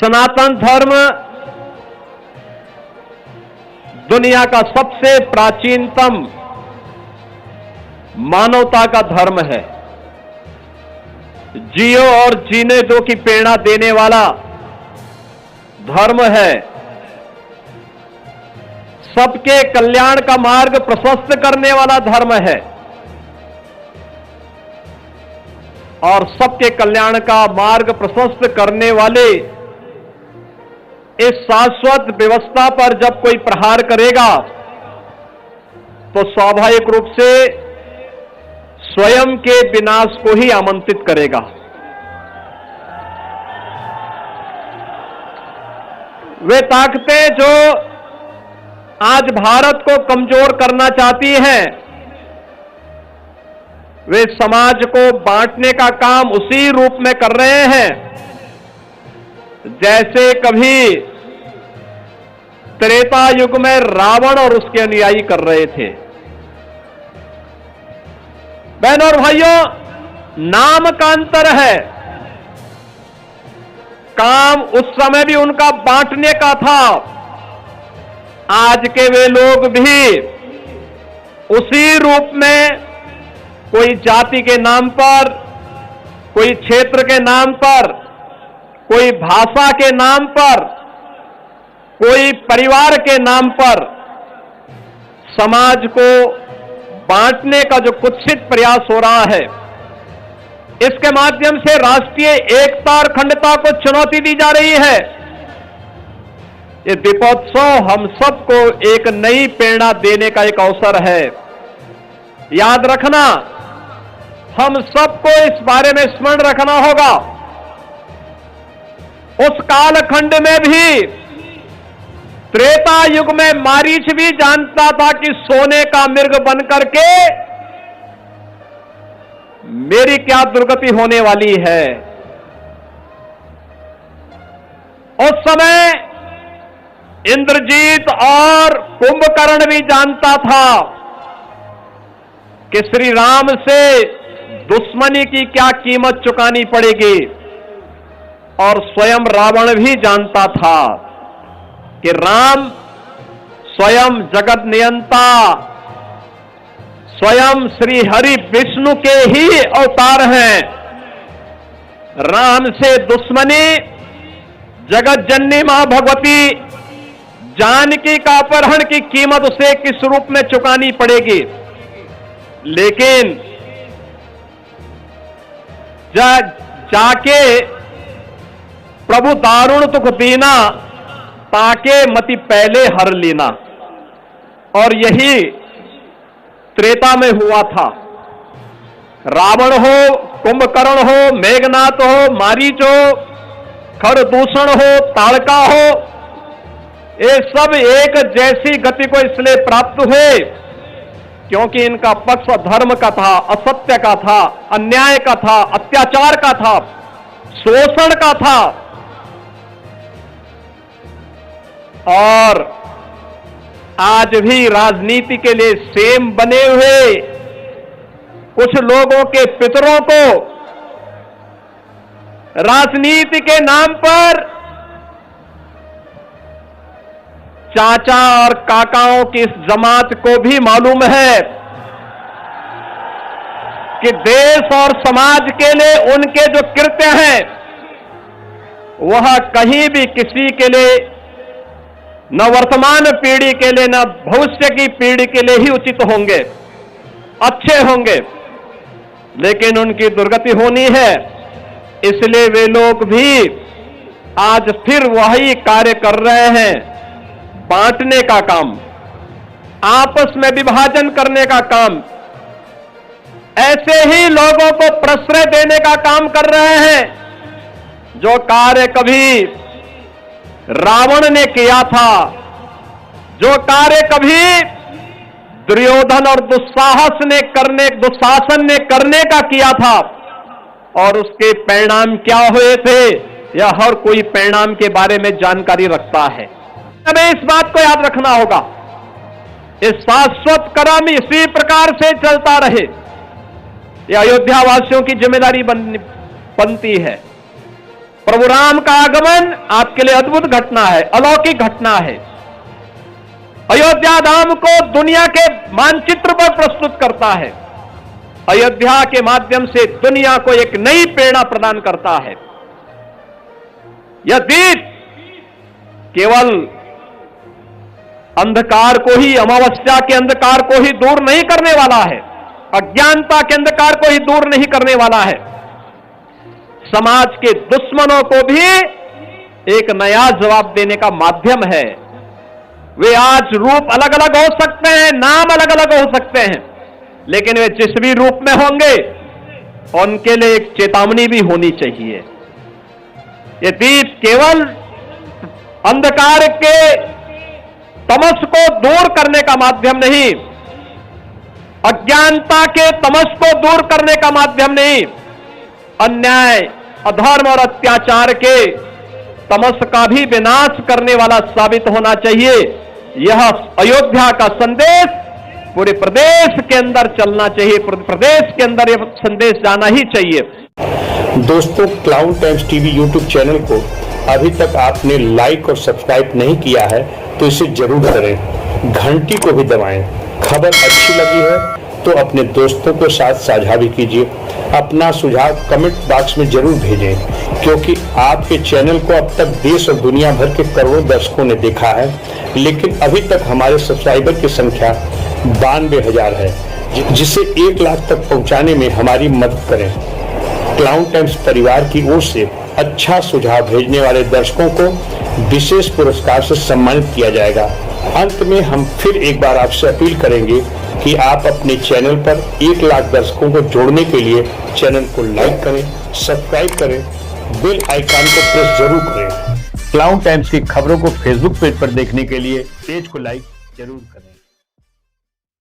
सनातन धर्म दुनिया का सबसे प्राचीनतम मानवता का धर्म है। जियो और जीने दो की प्रेरणा देने वाला धर्म है। सबके कल्याण का मार्ग प्रशस्त करने वाला धर्म है और सबके कल्याण का मार्ग प्रशस्त करने वाले इस शाश्वत व्यवस्था पर जब कोई प्रहार करेगा तो स्वाभाविक रूप से स्वयं के विनाश को ही आमंत्रित करेगा। वे ताकतें जो आज भारत को कमजोर करना चाहती हैं, वे समाज को बांटने का काम उसी रूप में कर रहे हैं जैसे कभी त्रेता युग में रावण और उसके अनुयायी कर रहे थे। बहनों और भाइयों, नाम का अंतर है। काम उस समय भी उनका बांटने का था, आज के वे लोग भी उसी रूप में कोई जाति के नाम पर, कोई क्षेत्र के नाम पर, कोई भाषा के नाम पर, कोई परिवार के नाम पर समाज को बांटने का जो कुत्सित प्रयास हो रहा है, इसके माध्यम से राष्ट्रीय एकता और अखंडता को चुनौती दी जा रही है। ये दीपोत्सव हम सबको एक नई प्रेरणा देने का एक अवसर है। याद रखना, हम सबको इस बारे में स्मरण रखना होगा। उस कालखंड में भी, त्रेता युग में मारीच भी जानता था कि सोने का मृग बनकर के मेरी क्या दुर्गति होने वाली है। उस समय इंद्रजीत और कुंभकर्ण भी जानता था कि श्री राम से दुश्मनी की क्या कीमत चुकानी पड़ेगी, और स्वयं रावण भी जानता था कि राम स्वयं जगत नियंता, स्वयं श्री हरि विष्णु के ही अवतार हैं। राम से दुश्मनी जगत जननी मां भगवती जानकी का अपहरण की कीमत उसे किस रूप में चुकानी पड़ेगी। लेकिन जाके प्रभु दारुण दुख दीना, ताके मति पहले हर लेना, और यही त्रेता में हुआ था। रावण हो, कुंभकर्ण हो, मेघनाथ हो, मारीच हो, खरदूषण हो, ताड़का हो, ये सब एक जैसी गति को इसलिए प्राप्त हुए क्योंकि इनका पक्ष धर्म का था, असत्य का था, अन्याय का था, अत्याचार का था, शोषण का था। और आज भी राजनीति के लिए सेम बने हुए कुछ लोगों के पितरों को राजनीति के नाम पर चाचा और काकाओं की इस जमात को भी मालूम है कि देश और समाज के लिए उनके जो कृत्य हैं वह कहीं भी किसी के लिए, न वर्तमान पीढ़ी के लिए न भविष्य की पीढ़ी के लिए ही उचित होंगे, अच्छे होंगे, लेकिन उनकी दुर्गति होनी है। इसलिए वे लोग भी आज फिर वही कार्य कर रहे हैं, बांटने का काम, आपस में विभाजन करने का काम, ऐसे ही लोगों को प्रश्रय देने का काम कर रहे हैं जो कार्य कभी रावण ने किया था, जो कार्य कभी दुर्योधन और दुशासन ने करने का किया था, और उसके परिणाम क्या हुए थे, यह हर कोई परिणाम के बारे में जानकारी रखता है। हमें इस बात को याद रखना होगा, इस शाश्वत क्रम इसी प्रकार से चलता रहे, यह अयोध्या वासियों की जिम्मेदारी बनती है। प्रभु राम का आगमन आपके लिए अद्भुत घटना है, अलौकिक घटना है। अयोध्या धाम को दुनिया के मानचित्र पर प्रस्तुत करता है। अयोध्या के माध्यम से दुनिया को एक नई प्रेरणा प्रदान करता है। यह दीप केवल अंधकार को ही, अमावस्या के अंधकार को ही दूर नहीं करने वाला है, अज्ञानता के अंधकार को ही दूर नहीं करने वाला है, समाज के दुश्मनों को भी एक नया जवाब देने का माध्यम है। वे आज रूप अलग अलग हो सकते हैं, नाम अलग अलग हो सकते हैं, लेकिन वे जिस भी रूप में होंगे उनके लिए एक चेतावनी भी होनी चाहिए। ये दीप केवल अंधकार के तमस को दूर करने का माध्यम नहीं, अज्ञानता के तमस को दूर करने का माध्यम नहीं, अन्याय, अधर्म और अत्याचार के तमस का भी विनाश करने वाला साबित होना चाहिए। यह अयोध्या का संदेश पूरे प्रदेश के अंदर चलना चाहिए, प्रदेश के अंदर यह संदेश जाना ही चाहिए। दोस्तों, cloud times TV YouTube channel को अभी तक आपने लाइक और सब्सक्राइब नहीं किया है तो इसे जरूर करें, घंटी को भी दबाएं। खबर अच्छी लगी है तो अपने दोस्तों के साथ साझा भी कीजिए। अपना सुझाव कमेंट बॉक्स में जरूर भेजें, क्योंकि आपके चैनल को अब तक देश और दुनिया भर के करोड़ों दर्शकों ने देखा है, लेकिन अभी तक हमारे सब्सक्राइबर की संख्या 92,000 है, जिसे 1 लाख तक पहुंचाने में हमारी मदद करें। क्लाउड टाइम्स परिवार की ओर से अच्छा सुझाव भेजने वाले दर्शकों को विशेष पुरस्कार से सम्मानित किया जाएगा। अंत में हम फिर एक बार आपसे अपील करेंगे कि आप अपने चैनल पर 1 लाख दर्शकों को जोड़ने के लिए चैनल को लाइक करें, सब्सक्राइब करें, बेल आइकन को प्रेस जरूर करें। क्लाउड टाइम्स की खबरों को फेसबुक पेज पर देखने के लिए पेज को लाइक जरूर करें।